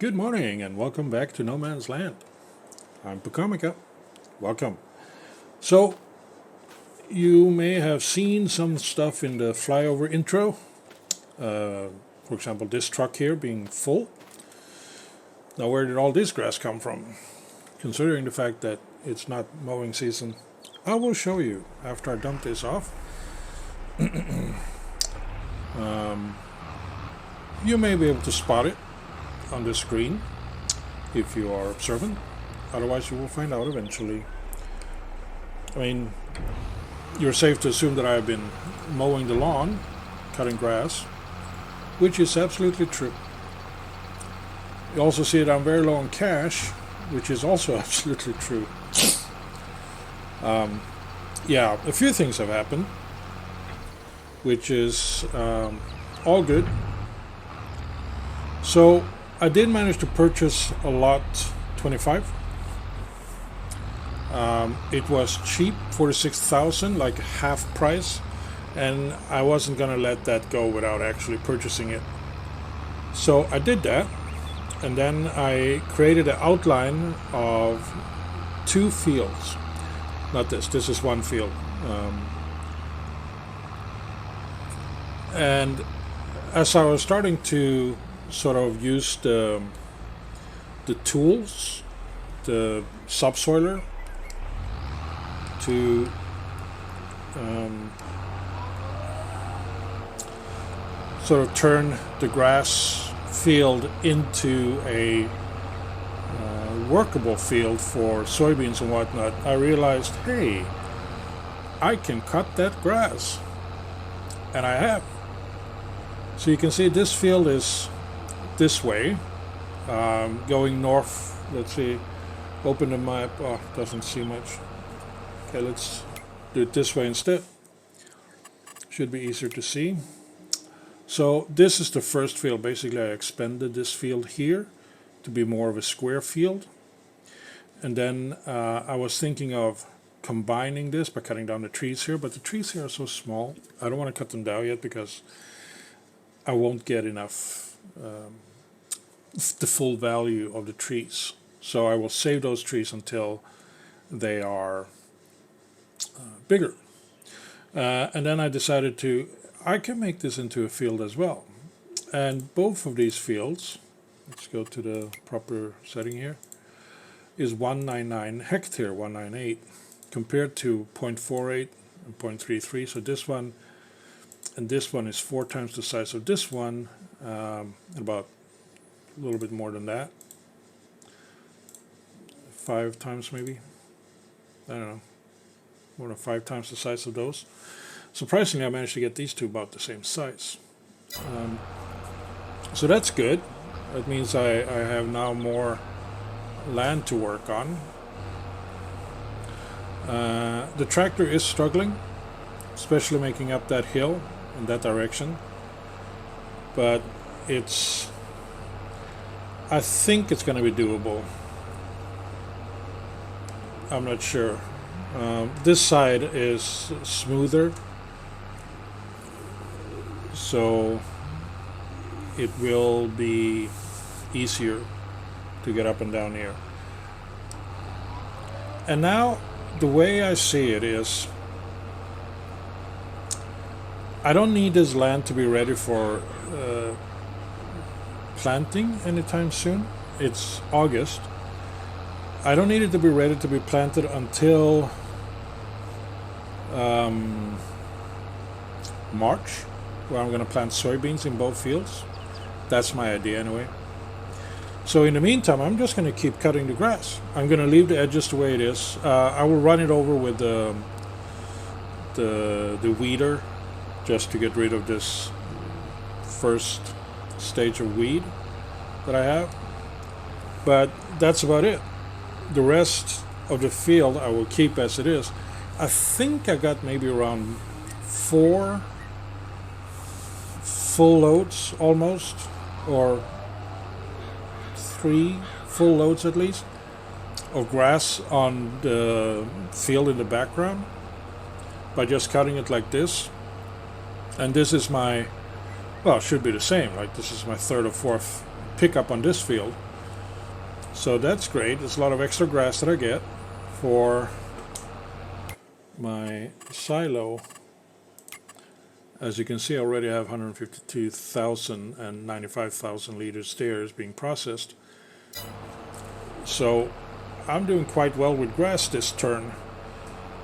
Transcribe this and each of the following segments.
Good morning and welcome back to No Man's Land. I'm Pacomica. Welcome. So, you may have seen some stuff in the flyover intro. For example, this truck here being full. Now, where did all this grass come from? Considering the fact that it's not mowing season, I will show you after I dump this off. You may be able to spot it on the screen if you are observant. Otherwise, you will find out eventually. I mean, you're safe to assume that I've been mowing the lawn, cutting grass, which is absolutely true. You also see that I'm very low on cash, which is also absolutely true. Yeah, a few things have happened, which is all good. So I did manage to purchase a lot 25. It was cheap, 46,000, like half price, and I wasn't gonna let that go without actually purchasing it. So I did that, and then I created an outline of two fields. Not this. This is one field, and as I was starting to sort of use the tools, the subsoiler, to sort of turn the grass field into a workable field for soybeans and whatnot, I realized, hey, I can cut that grass, and I have. So you can see this field is this way, going north. Let's see, open the map. Oh, doesn't see much. Okay, let's do it this way instead. Should be easier to see. So this is the first field. Basically, I expanded this field here to be more of a square field. And then I was thinking of combining this by cutting down the trees here, but the trees here are so small. I don't want to cut them down yet because I won't get enough the full value of the trees. So I will save those trees until they are bigger. And then I decided I can make this into a field as well. And both of these fields, let's go to the proper setting here, is 199 hectare, 198, compared to 0.48 and 0.33. So this one and this one is 4 times the size of this one, about a little bit more than that. 5 times maybe. I don't know. More than 5 times the size of those. Surprisingly, I managed to get these two about the same size. So that's good. That means I have now more land to work on. The tractor is struggling, especially making up that hill in that direction. But I think it's going to be doable. I'm not sure. This side is smoother, so it will be easier to get up and down here. And now the way I see it is, I don't need this land to be ready for planting anytime soon. It's August. I don't need it to be ready to be planted until March, where I'm going to plant soybeans in both fields. That's my idea anyway. So in the meantime, I'm just going to keep cutting the grass. I'm going to leave the edges the way it is. I will run it over with the weeder, just to get rid of this first stage of weed that I have. But that's about it. The rest of the field I will keep as it is. I think I got maybe around 4 full loads almost, or 3 full loads at least, of grass on the field in the background by just cutting it like this. And this is my, well, it should be the same, like this is my 3rd or 4th pickup on this field. So that's great. It's a lot of extra grass that I get for my silo. As you can see, I already have 152,000 and 95,000 liters there being processed. So I'm doing quite well with grass this turn,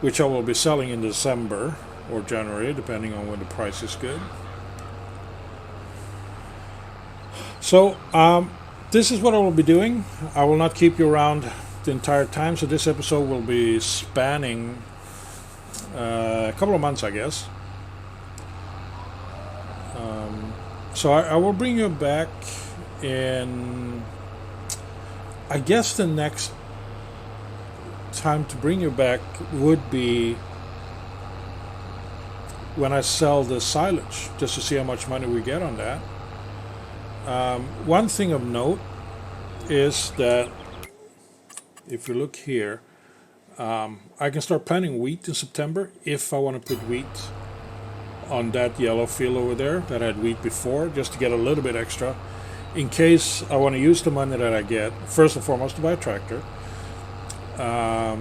which I will be selling in December or January, depending on when the price is good. So this is what I will be doing. I will not keep you around the entire time, so this episode will be spanning a couple of months, I guess. So I will bring you back in, I guess the next time to bring you back would be when I sell the silage, just to see how much money we get on that. One thing of note is that if you look here, I can start planting wheat in September if I want to put wheat on that yellow field over there that had wheat before, just to get a little bit extra in case I want to use the money that I get, first and foremost, to buy a tractor. I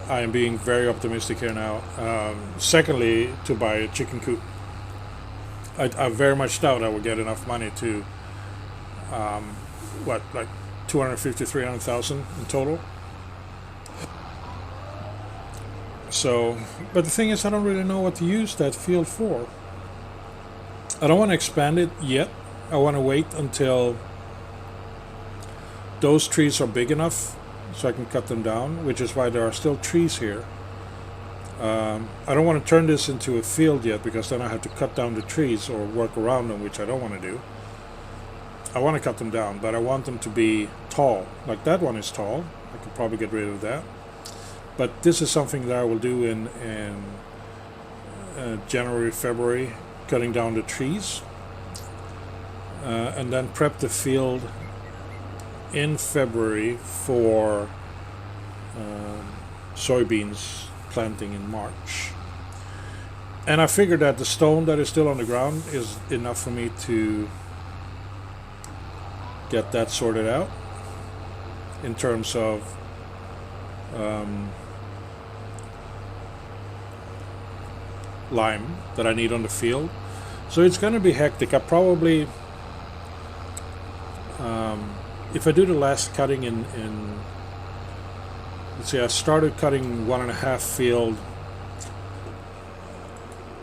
am being very optimistic here now. Secondly, to buy a chicken coop. I very much doubt I will get enough money to like 250, 300,000 in total. So, but the thing is, I don't really know what to use that field for. I don't want to expand it yet. I want to wait until those trees are big enough so I can cut them down, which is why there are still trees here. I don't want to turn this into a field yet, because then I have to cut down the trees or work around them, which I don't want to do. I want to cut them down, but I want them to be tall. Like that one is tall. I could probably get rid of that. But this is something that I will do in January, February, cutting down the trees. And then prep the field in February for soybeans planting in March. And I figured that the stone that is still on the ground is enough for me to get that sorted out in terms of lime that I need on the field. So it's going to be hectic. I probably, if I do the last cutting in let's see, I started cutting 1.5 field.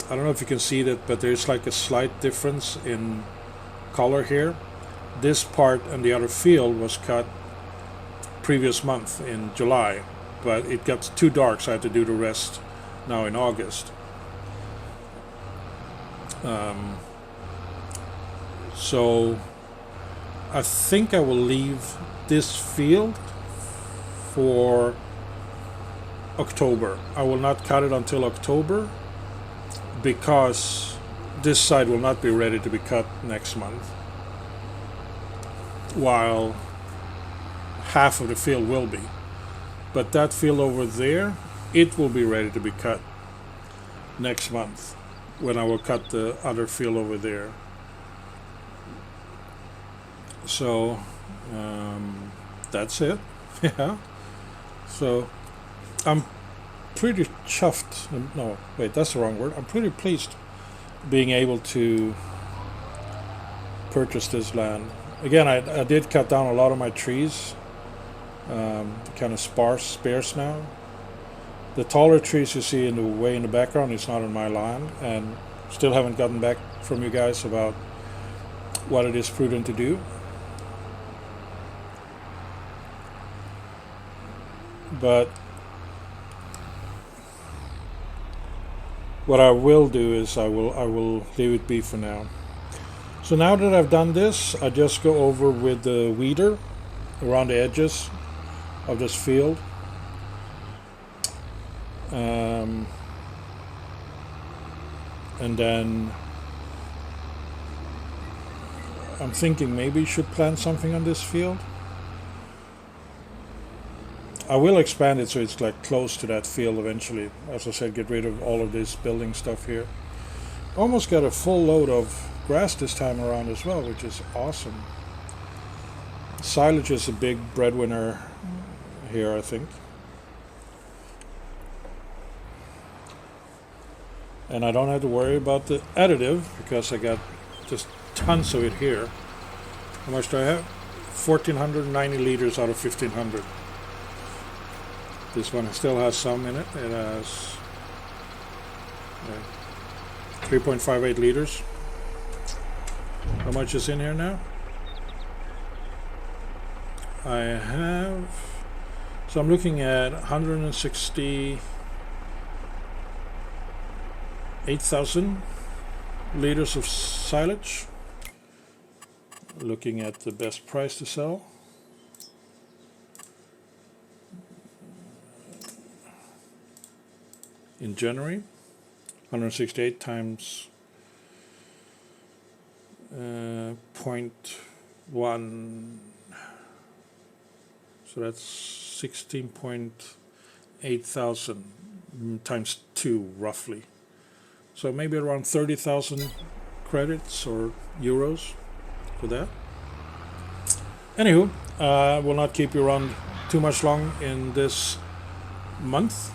I don't know if you can see that, but there's like a slight difference in color here. This part and the other field was cut previous month in July, but it got too dark, so I had to do the rest now in August. So I think I will leave this field for October. I will not cut it until October, because this side will not be ready to be cut next month, while half of the field will be. But that field over there, it will be ready to be cut next month, when I will cut the other field over there. So that's it. Yeah. So I'm pretty chuffed. No, wait, that's the wrong word. I'm pretty pleased being able to purchase this land. Again, I did cut down a lot of my trees, kind of sparse now. The taller trees you see in the way in the background is not on my land, and still haven't gotten back from you guys about what it is prudent to do. But what I will do is I will leave it be for now. So now that I've done this, I just go over with the weeder around the edges of this field. And then I'm thinking maybe you should plant something on this field. I will expand it so it's like close to that field eventually. As I said, get rid of all of this building stuff here. Almost got a full load of grass this time around as well, which is awesome. Silage is a big breadwinner here, I think. And I don't have to worry about the additive because I got just tons of it here. How much do I have? 1,490 liters out of 1,500. This one still has some in it. It has 3.58 liters. How much is in here now? I have, so I'm looking at 168,000 liters of silage. Looking at the best price to sell. In January, 168 times 0.1, so that's 16.8 thousand times 2 roughly. So maybe around 30,000 credits or euros for that. Anywho, will not keep you around too much long in this month.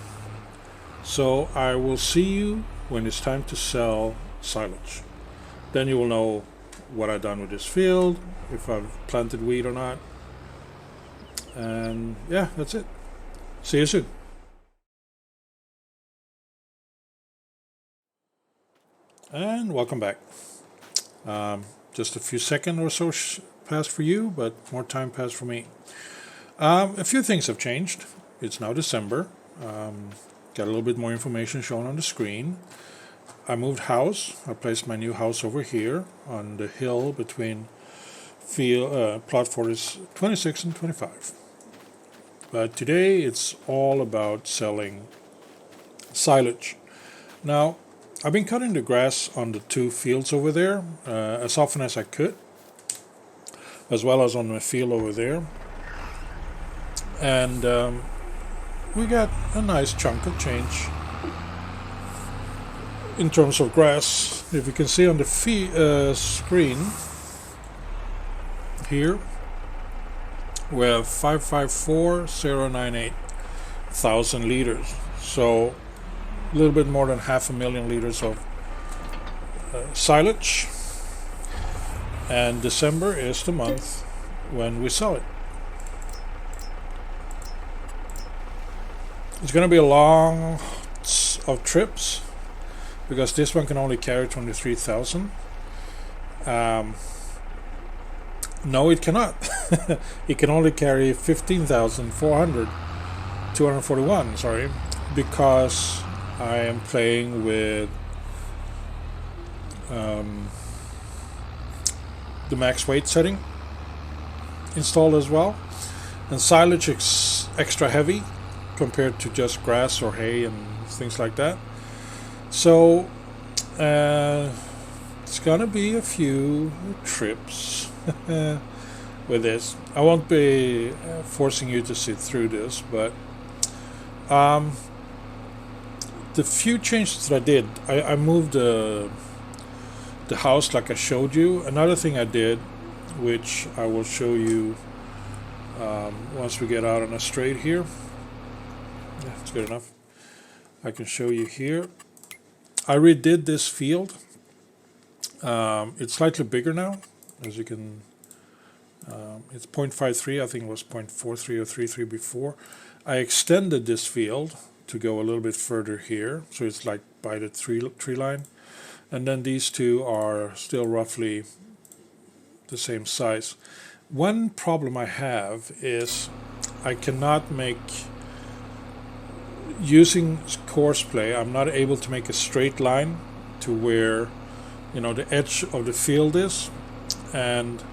So I will see you when it's time to sell silage. Then you will know what I've done with this field, if I've planted wheat or not. And yeah, that's it. See you soon. And welcome back. Just a few seconds or so passed for you, but more time passed for me. A few things have changed. It's now December. Got a little bit more information shown on the screen. I moved house. I placed my new house over here on the hill between plot 26 and 25. But today it's all about selling silage. Now, I've been cutting the grass on the 2 fields over there as often as I could, as well as on the field over there. And we got a nice chunk of change in terms of grass. If you can see on the screen here, we have 554,098 thousand liters. So a little bit more than 500,000 liters of silage. And December is the month when we sell it. It's going to be a long of trips because this one can only carry 23,000. No, it cannot. It can only carry 241, sorry, because I am playing with the max weight setting installed as well. And silage is extra heavy compared to just grass or hay and things like that. So it's gonna be a few trips with this. I won't be forcing you to sit through this, but the few changes that I did, I moved the house like I showed you. Another thing I did, which I will show you once we get out on a straight here. Yeah, it's good enough. I can show you here. I redid this field. It's slightly bigger now, as you can. It's 0.53. I think it was 0.43 or 33 before. I extended this field to go a little bit further here, so it's like by the tree line, and then these two are still roughly the same size. One problem I have is I cannot make, using course play, I'm not able to make a straight line to where the edge of the field is, and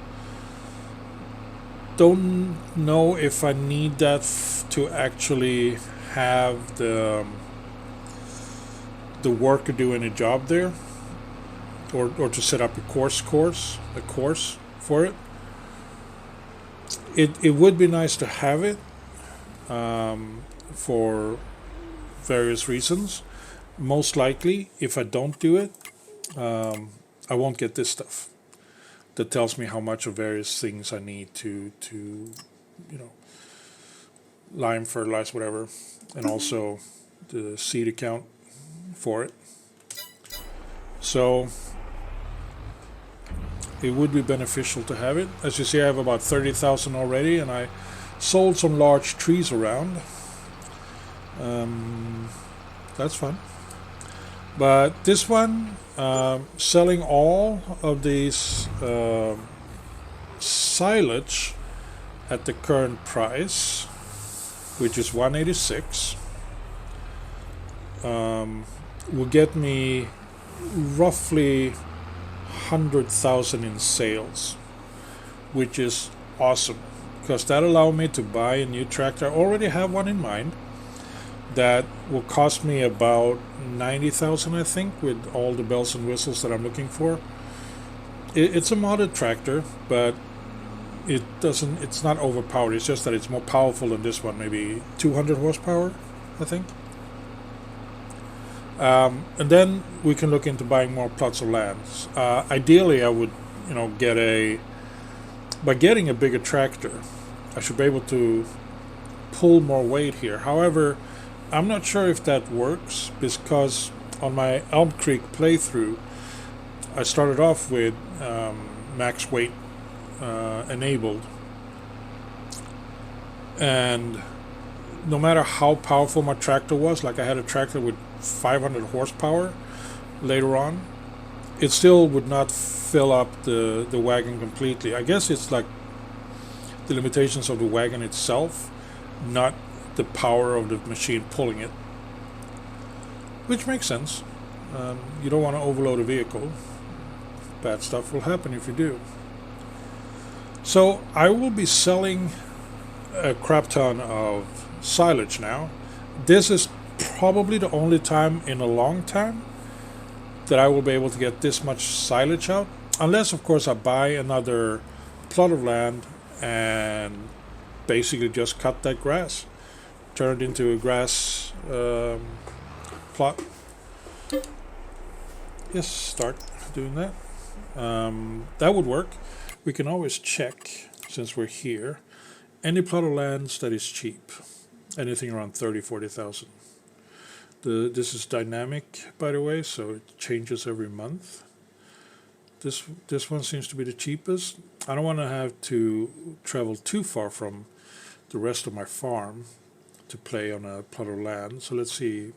don't know if I need that to actually have the worker do any job there, or to set up a course for it. It would be nice to have it for various reasons. Most likely, if I don't do it, I won't get this stuff. that tells me how much of various things I need to lime, fertilize, whatever, and also the seed account for it. So it would be beneficial to have it. As you see, I have about 30,000 already, and I sold some large trees around. That's fun. But this one, selling all of these silage at the current price, which is 186, will get me roughly 100,000 in sales, which is awesome, because that allowed me to buy a new tractor. I already have one in mind that will cost me about 90,000, I think, with all the bells and whistles that I'm looking for. It's a modded tractor, but it's not overpowered. It's just that it's more powerful than this one, maybe 200 horsepower, I think. And then we can look into buying more plots of land. Ideally, I would, by getting a bigger tractor, I should be able to pull more weight here. However, I'm not sure if that works, because on my Elm Creek playthrough, I started off with max weight enabled, and no matter how powerful my tractor was, like I had a tractor with 500 horsepower later on, it still would not fill up the wagon completely. I guess it's like the limitations of the wagon itself, not the power of the machine pulling it, which makes sense. You don't want to overload a vehicle. Bad stuff will happen if you do. So I will be selling a crap ton of silage now. This is probably the only time in a long time that I will be able to get this much silage out, unless of course I buy another plot of land and basically just cut that grass, turn it into a grass plot. Yes, start doing that. That would work. We can always check, since we're here, any plot of lands that is cheap, anything around 30,000-40,000. This is dynamic, by the way, so it changes every month. This one seems to be the cheapest. I don't want to have to travel too far from the rest of my farm to play on a plot of land. So let's see.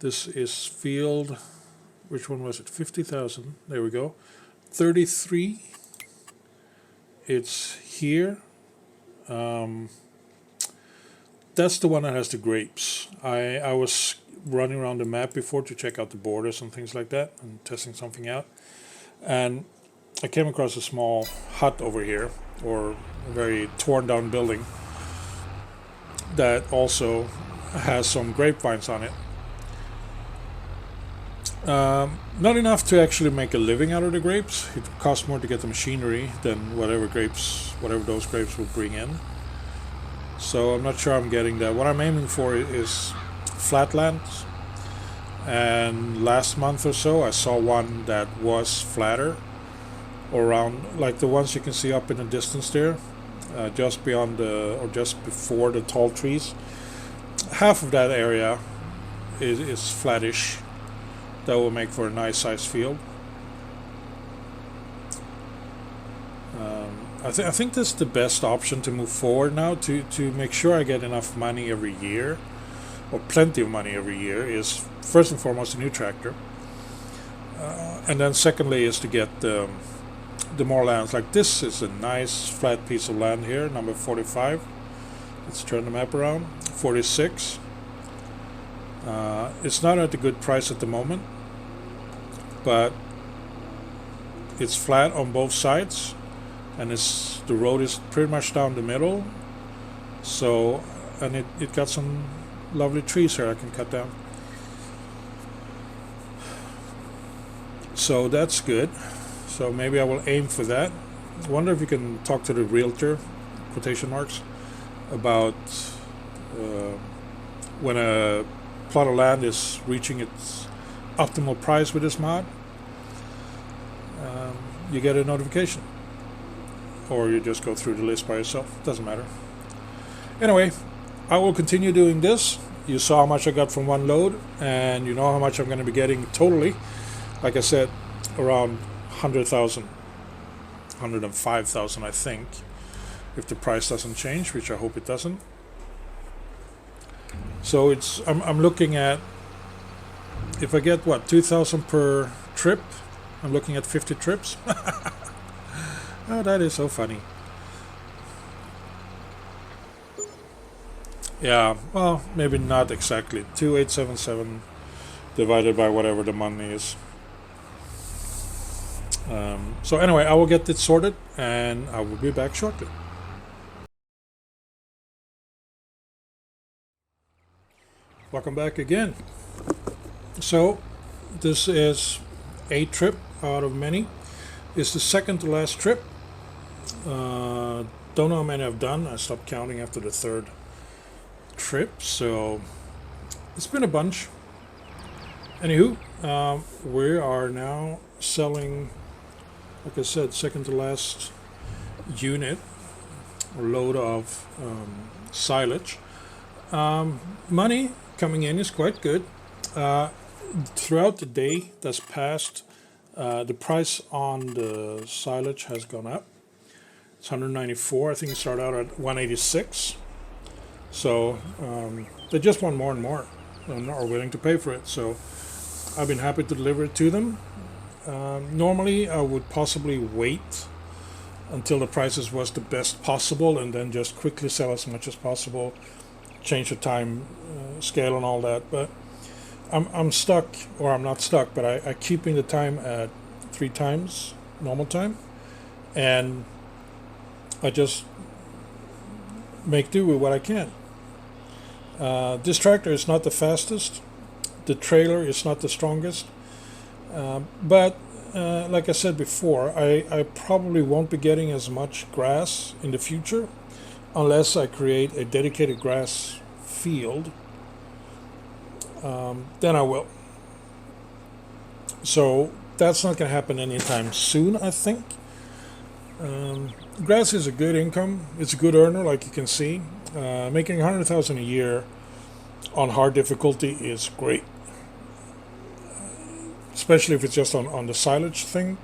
This is field. Which one was it? 50,000. There we go. 33. It's here. That's the one that has the grapes. I was running around the map before to check out the borders and things like that, and testing something out. And I came across a small hut over here, or a very torn down building, that also has some grapevines on it. Not enough to actually make a living out of the grapes. It costs more to get the machinery than whatever those grapes will bring in. So I'm not sure I'm getting that. What I'm aiming for is flatlands. And last month or so I saw one that was flatter, around like the ones you can see up in the distance there, just before the tall trees. Half of that area is flattish. That will make for a nice sized field. I think that's the best option to move forward now, to make sure I get enough money every year, or plenty of money every year, is first and foremost a new tractor. And then secondly is to get the more lands. Like this is a nice flat piece of land here, number 45. Let's turn the map around. 46. It's not at a good price at the moment, but it's flat on both sides, and the road is pretty much down the middle. So, and it got some lovely trees here I can cut down. So that's good. So maybe I will aim for that. I wonder if you can talk to the realtor, quotation marks, about when a plot of land is reaching its optimal price with this mod. you get a notification. Or you just go through the list by yourself. Doesn't matter. Anyway, I will continue doing this. You saw how much I got from one load, and you know how much I'm going to be getting totally. Like I said, around 100,000, 105,000, I think, if the price doesn't change, which I hope it doesn't. So I'm looking at, if I get what, 2,000 per trip, I'm looking at 50 trips. Oh, that is so funny. Yeah, well, maybe not exactly. 2,877 divided by whatever the money is. So anyway, I will get it sorted, and I will be back shortly. Welcome back again. So this is a trip out of many. It's the second to last trip. Don't know how many I've done. I stopped counting after the third trip, so it's been a bunch. Anywho, we are now selling, like I said, second to last unit or load of silage. Money coming in is quite good. Throughout the day that's passed, the price on the silage has gone up. It's 194. I think it started out at 186. So they just want more and more and are willing to pay for it. So I've been happy to deliver it to them. Normally I would possibly wait until the prices was the best possible and then just quickly sell as much as possible, change the time scale and all that. But I'm stuck, or I'm not stuck, but I keeping the time at 3 times normal time, and I just make do with what I can. This tractor is not the fastest. The trailer is not the strongest. But like I said before, I probably won't be getting as much grass in the future unless I create a dedicated grass field. Then I will. So that's not going to happen anytime soon, I think. Grass is a good income. It's a good earner, like you can see. Making 100,000 a year on hard difficulty is great, especially if it's just on the silage thing.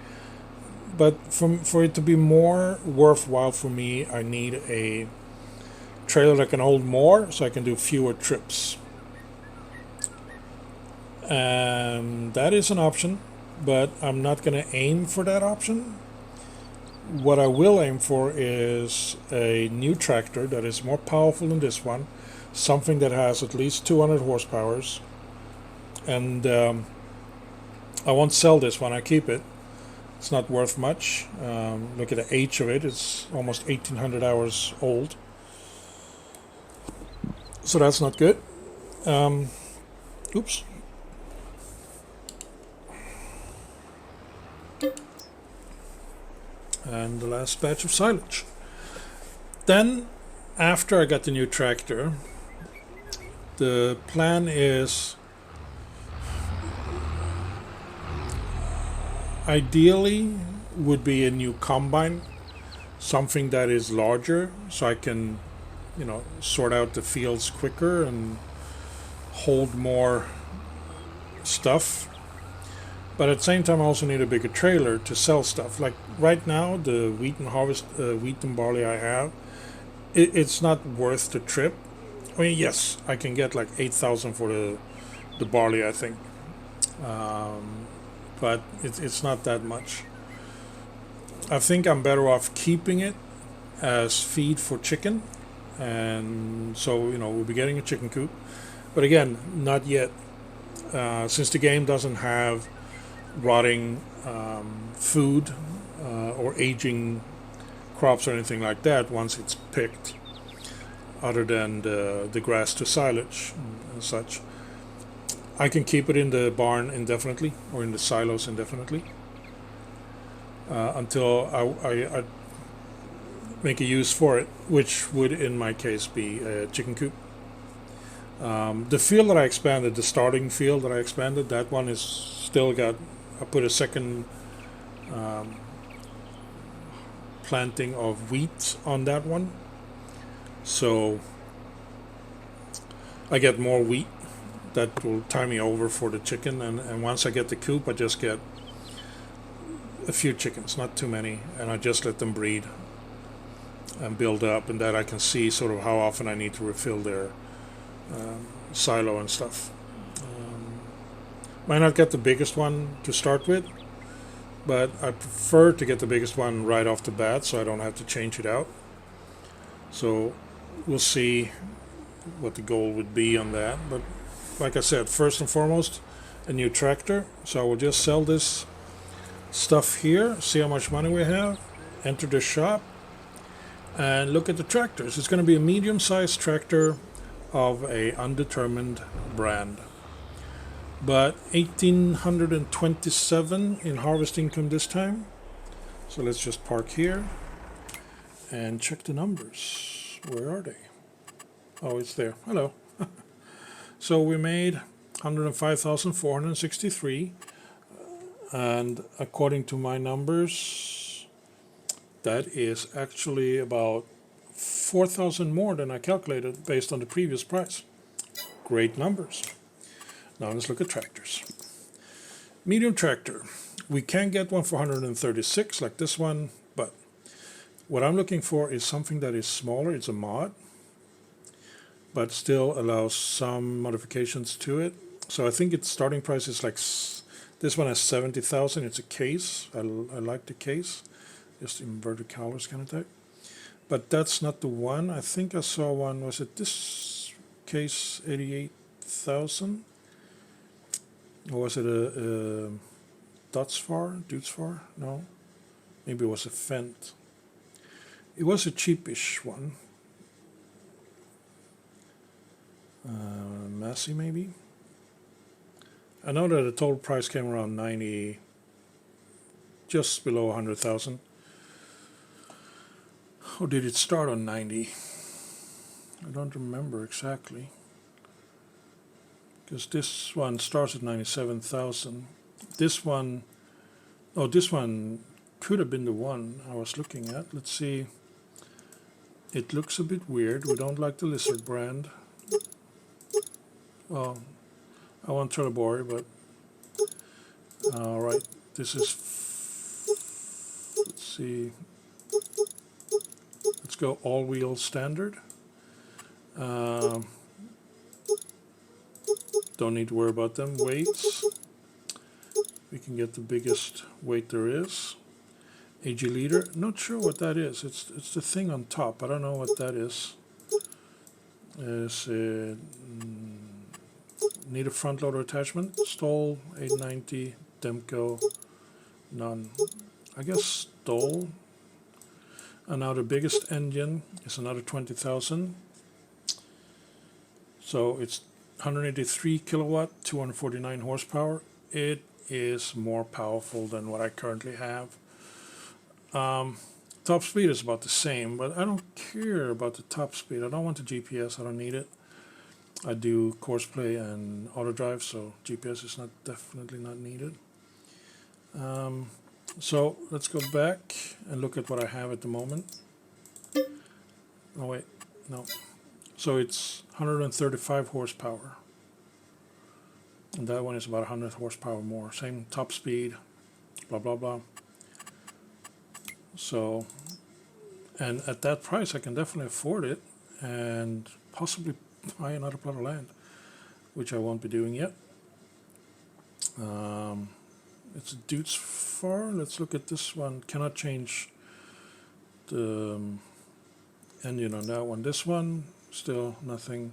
But for it to be more worthwhile for me, I need a trailer that can hold more, so I can do fewer trips. And that is an option, but I'm not going to aim for that option. What I will aim for is a new tractor that is more powerful than this one, something that has at least 200 horsepower. And I won't sell this one, I keep it. It's not worth much. Look at the age of it, it's almost 1,800 hours old. So that's not good. Oops. And the last batch of silage. Then, after I got the new tractor, the plan is ideally would be a new combine, something that is larger, so I can, sort out the fields quicker and hold more stuff. But at the same time, I also need a bigger trailer to sell stuff. Like right now, the wheat and barley I have, it's not worth the trip. I mean, yes, I can get like 8,000 for the barley, I think. But it's not that much. I think I'm better off keeping it as feed for chicken. And so, we'll be getting a chicken coop. But again, not yet. Since the game doesn't have rotting food or aging crops or anything like that once it's picked, other than the grass to silage and such. I can keep it in the barn indefinitely, or in the silos indefinitely, until I make a use for it, which would in my case be a chicken coop. The field that I expanded, the starting field that I expanded, that one is still got, I put a second planting of wheat on that one. So I get more wheat that will tie me over for the chicken. And once I get the coop, I just get a few chickens, not too many, and I just let them breed and build up, and that I can see sort of how often I need to refill their silo and stuff. Might not get the biggest one to start with, but I prefer to get the biggest one right off the bat so I don't have to change it out. So we'll see what the goal would be on that. But like I said, first and foremost, a new tractor. So I will just sell this stuff here, see how much money we have, enter the shop, and look at the tractors. It's going to be a medium-sized tractor of a undetermined brand. But 1827 in harvest income this time. So let's just park here and check the numbers. Where are they? Oh, it's there. Hello. So we made 105,463, and according to my numbers, that is actually about 4,000 more than I calculated based on the previous price. Great numbers. Now let's look at tractors. Medium tractor. We can get one for 136 like this one, but what I'm looking for is something that is smaller. It's a mod, but still allows some modifications to it. So I think its starting price is like, this one has 70,000. It's a case. I like the case. Just inverted collars kind of type. But that's not the one. I think I saw one. Was it this case, 88,000? Or was it a Dutsfar? No. Maybe it was a Fendt. It was a cheapish one. Massey maybe? I know that the total price came around 90, just below 100,000. Or did it start on 90? I don't remember exactly. Because this one starts at 97,000. This one could have been the one I was looking at. Let's see. It looks a bit weird. We don't like the Lizard brand. Well, I want Trelleborg, but alright. This is, let's see. Let's go all-wheel standard. Don't need to worry about them. Weights. We can get the biggest weight there is. AG leader. Not sure what that is. It's the thing on top. I don't know what that is. Need a front loader attachment. Stoll 890. Demco. None. I guess Stoll. And now the biggest engine is another 20,000. So it's 183 kilowatt, 249 horsepower. It is more powerful than what I currently have. Top speed is about the same, but I don't care about the top speed. I don't want the GPS. I don't need it. I do course play and auto drive, so GPS is definitely not needed. So let's go back and look at what I have at the moment. Oh wait, no. So it's 135 horsepower. And that one is about 100 horsepower more. Same top speed, blah, blah, blah. So, and at that price, I can definitely afford it and possibly buy another plot of land, which I won't be doing yet. It's a Dutsfar. Let's look at this one. Cannot change the engine on that one. This one, still nothing.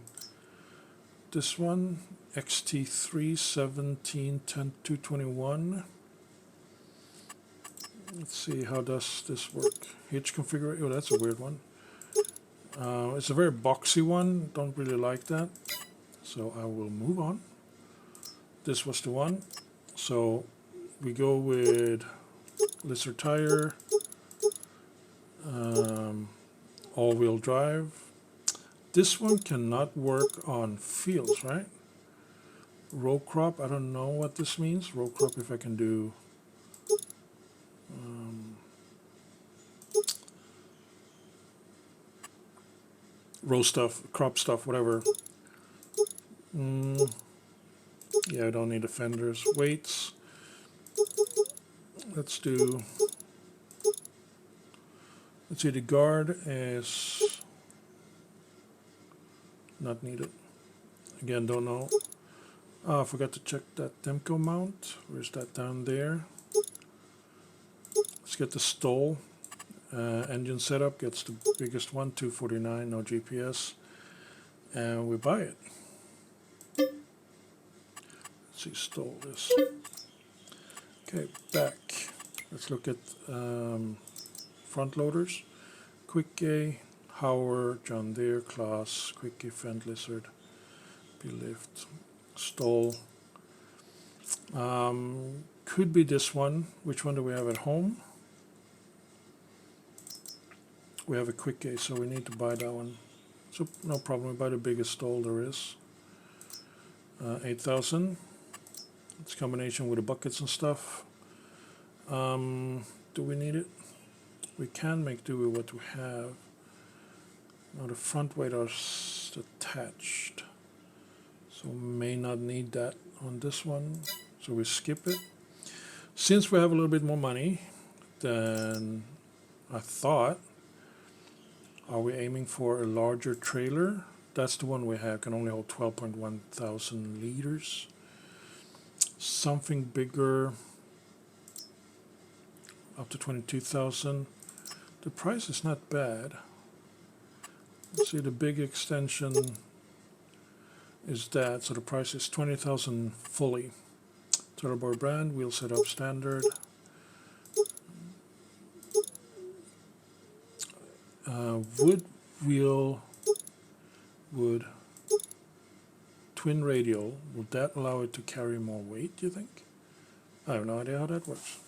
This one, XT3 17 10 221. Let's see, how does this work? Hitch configuration. Oh, that's a weird one. It's a very boxy one. Don't really like that. So I will move on. This was the one. So we go with Lizard tire, all-wheel drive. This one cannot work on fields, right? Row crop, I don't know what this means. Row crop, if I can do row stuff, crop stuff, whatever. Yeah, I don't need the fenders. Weights. Let's see, the guard is not needed. Again, don't know. Oh, I forgot to check that Demco mount. Where's that? Down there? Let's get the stall. Engine setup gets the biggest one, 249, no GPS. And we buy it. Let's see, stall this. Okay, back. Let's look at front loaders. Quickie, Hauer, John Deere, Claas, Quickie, Fendt Lizard, B-Lift, Stoll. Could be this one. Which one do we have at home? We have a Quickie, so we need to buy that one. So no problem, we buy the biggest Stoll there is. 8,000. It's a combination with the buckets and stuff. Do we need it? We can make do with what we have. Now the front weight are attached, so may not need that on this one, so we skip it. Since we have a little bit more money than I thought, are we aiming for a larger trailer? That's the one we have, can only hold 12.1 thousand liters. Something bigger, up to 22,000. The price is not bad. Let's see, the big extension is that, so the price is 20,000 fully. Turbo brand, wheel setup standard. Wood wheel, wood, twin radial. Will that allow it to carry more weight, do you think? I have no idea how that works.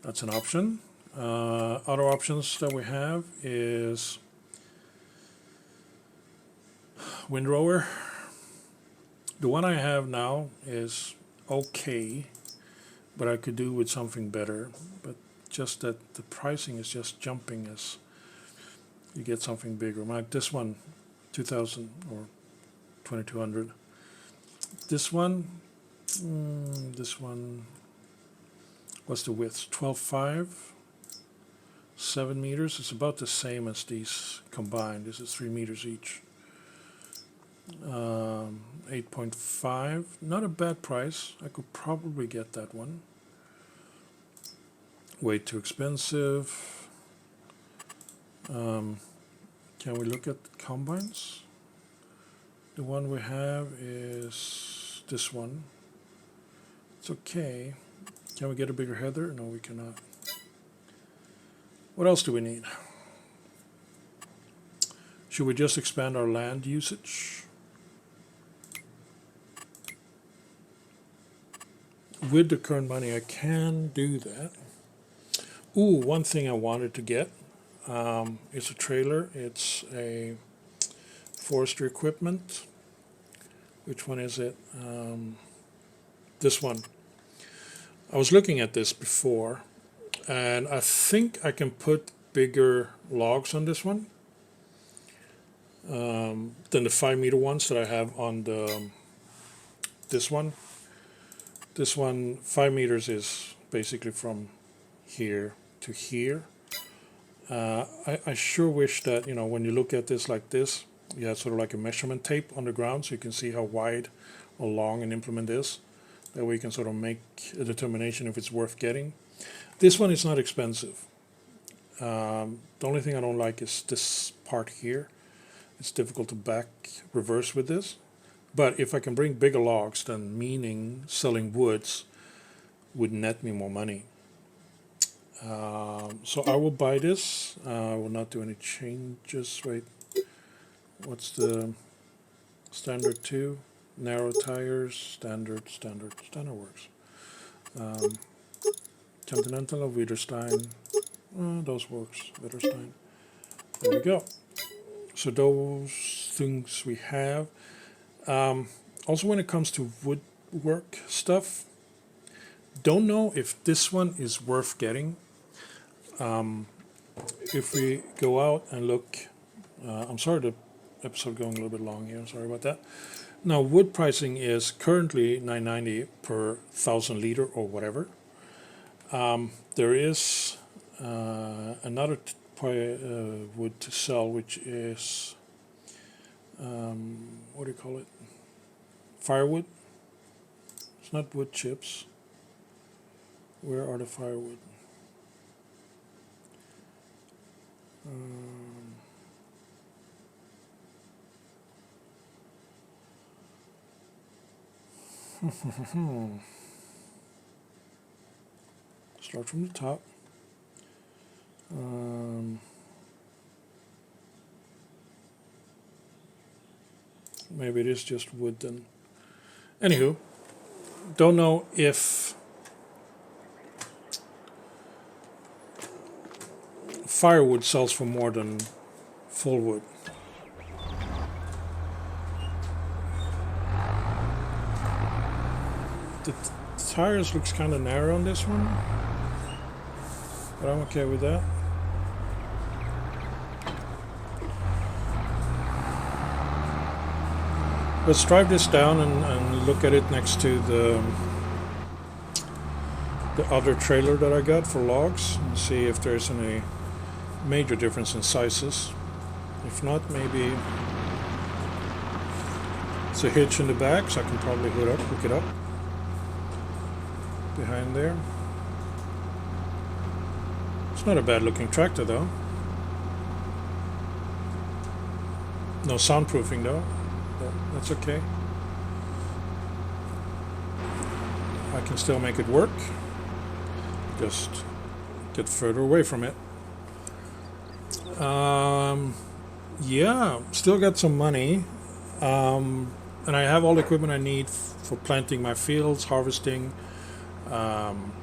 That's an option. Other options that we have is windrower. The one I have now is okay, but I could do with something better. But just that the pricing is just jumping as you get something bigger. Like this one, 2,000 or 2,200. This one, what's the width? 12.5, 7 meters. It's about the same as these combined. This is 3 meters each. 8.5, not a bad price. I could probably get that one. Way too expensive. Can we look at combines? The one we have is this one. It's okay. Can we get a bigger header? No, we cannot. What else do we need? Should we just expand our land usage? With the current money, I can do that. Ooh, one thing I wanted to get is a trailer. It's a forestry equipment. Which one is it? This one. I was looking at this before, and I think I can put bigger logs on this one than the 5 meter ones that I have on this one. This one, 5 meters, is basically from here to here. I sure wish that, when you look at this like this, you have sort of like a measurement tape on the ground so you can see how wide or long an implement is. That way you can sort of make a determination if it's worth getting. This one is not expensive. The only thing I don't like is this part here. It's difficult to back reverse with this. But if I can bring bigger logs, then meaning selling woods would net me more money. So I will buy this. I will not do any changes. Wait, what's the standard 2? Narrow tires, standard works. Continental or Widerstein. Those works, Widerstein. There we go. So those things we have. Also, when it comes to woodwork stuff, don't know if this one is worth getting. If we go out and look I'm sorry the episode going a little bit long here. Sorry about that. Now wood pricing is currently $9.90 per 1,000 liter or whatever. There is another wood to sell, which is what do you call it? Firewood. It's not wood chips. Where are the firewood? Start from the top. Maybe it is just wood then. Anywho, don't know if firewood sells for more than full wood. The tires looks kind of narrow on this one, but I'm okay with that. Let's drive this down and look at it next to the other trailer that I got for logs and see if there's any major difference in sizes. If not, maybe it's a hitch in the back, so I can probably hook it up behind there. It's not a bad looking tractor though. No soundproofing though. But that's okay. I can still make it work. Just get further away from it. Yeah, still got some money. And I have all the equipment I need for planting my fields, harvesting,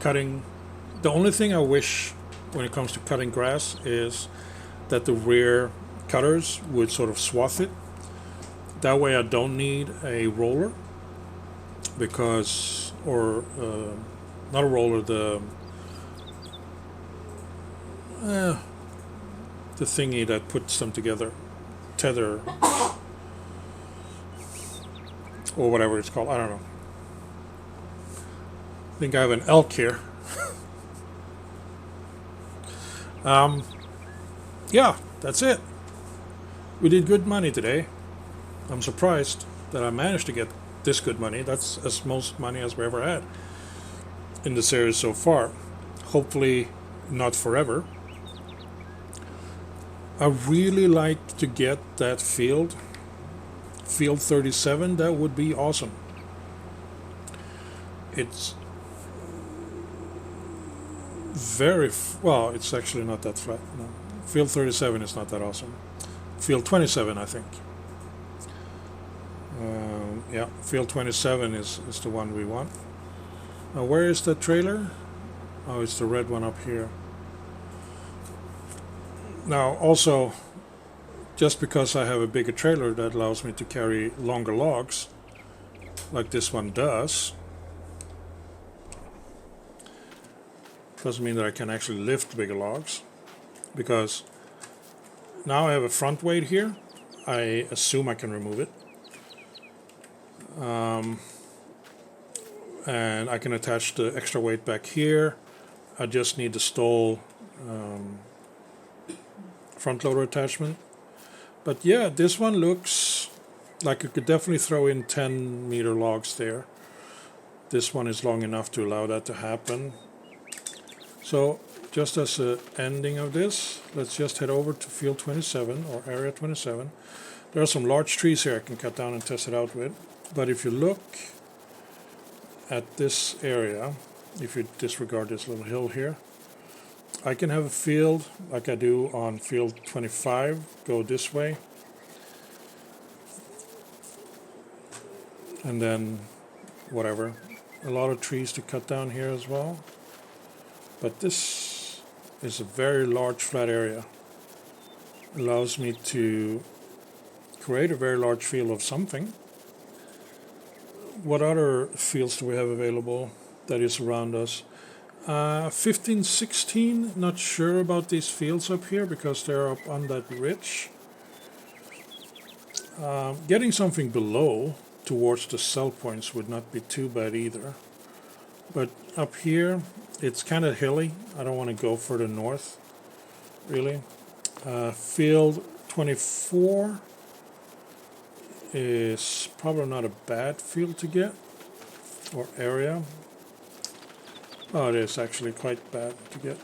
cutting. The only thing I wish when it comes to cutting grass is that the rear cutters would sort of swath it. That way I don't need a roller, because, or not a roller, the thingy that puts them together, tether, or whatever it's called, I don't know. I think I have an elk here. Yeah, that's it. We did good money today. I'm surprised that I managed to get this good money. That's as most money as we ever had in the series so far. Hopefully not forever. I really like to get that field 37. That would be awesome. It's very well, it's actually not that flat. No. Field 37 is not that awesome. Field 27, I think. Yeah, field 27 is the one we want. Now, where is the trailer? Oh, it's the red one up here. Now, also, just because I have a bigger trailer that allows me to carry longer logs, like this one does, doesn't mean that I can actually lift bigger logs, because now I have a front weight here. I assume I can remove it. And I can attach the extra weight back here. I just need the stall front loader attachment. But yeah, this one looks like you could definitely throw in 10-meter logs there. This one is long enough to allow that to happen. So just as an ending of this, let's just head over to field 27 or area 27. There are some large trees here I can cut down and test it out with. But if you look at this area, if you disregard this little hill here, I can have a field like I do on field 25, go this way, and then whatever. A lot of trees to cut down here as well. But this is a very large flat area. Allows me to create a very large field of something. What other fields do we have available that is around us? 15, 16, not sure about these fields up here because they're up on that ridge. Getting something below towards the sell points would not be too bad either. But up here, it's kind of hilly. I don't want to go further north, really. Field 24 is probably not a bad field to get, or area. Oh, it is actually quite bad to get.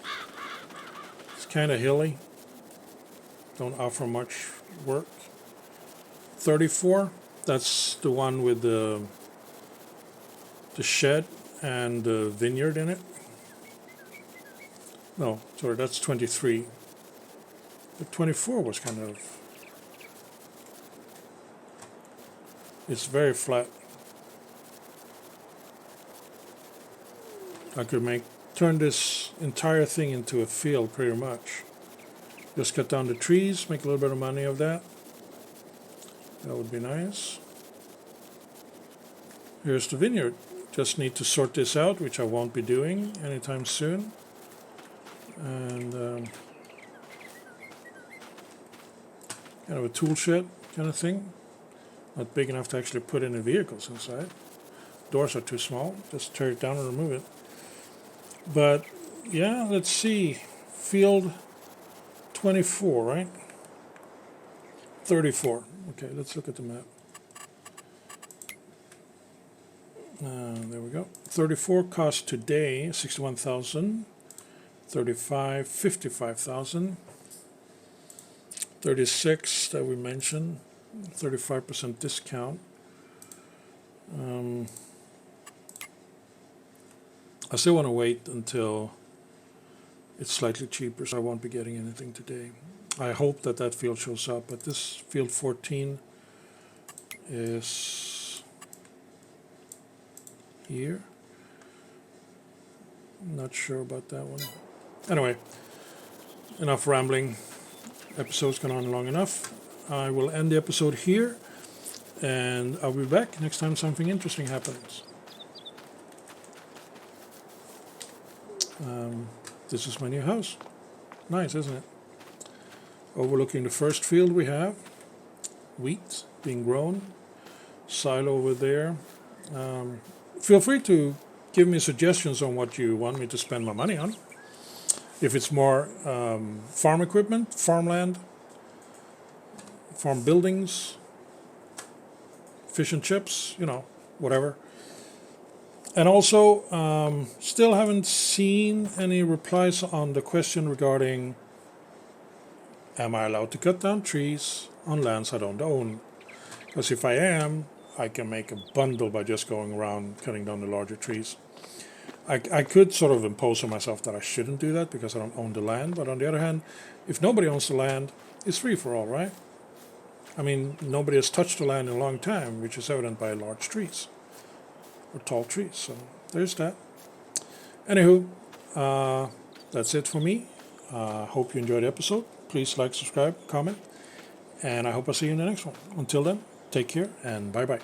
It's kind of hilly. Don't offer much work. 34, that's the one with the shed and the vineyard in it. No, sorry, that's 23. But 24 was kind of... It's very flat. I could turn this entire thing into a field pretty much. Just cut down the trees, make a little bit of money of that. That would be nice. Here's the vineyard. Just need to sort this out, which I won't be doing anytime soon. And kind of a tool shed kind of thing. Not big enough to actually put any vehicles inside. Doors are too small. Just tear it down and remove it. But yeah, let's see. Field 24, right? 34. Okay, let's look at the map. There we go. 34 cost today 61,000. 35, 55,000. 36 that we mentioned, 35% discount. I still want to wait until it's slightly cheaper, so I won't be getting anything today. I hope that field shows up, but this field 14 is here. Not sure about that one. Anyway, enough rambling. Episode's gone on long enough. I will end the episode here, and I'll be back next time something interesting happens. This is my new house. Nice, isn't it? Overlooking the first field we have. Wheat being grown. Silo over there. Feel free to give me suggestions on what you want me to spend my money on. If it's more farm equipment, farmland, farm buildings, fish and chips, whatever. And also, still haven't seen any replies on the question regarding, am I allowed to cut down trees on lands I don't own? Because if I am, I can make a bundle by just going around cutting down the larger trees. I could sort of impose on myself that I shouldn't do that because I don't own the land. But on the other hand, if nobody owns the land, it's free for all, right? I mean, nobody has touched the land in a long time, which is evident by large trees or tall trees. So there's that. Anywho, that's it for me. Hope you enjoyed the episode. Please like, subscribe, comment, and I hope I see you in the next one. Until then, take care and bye-bye.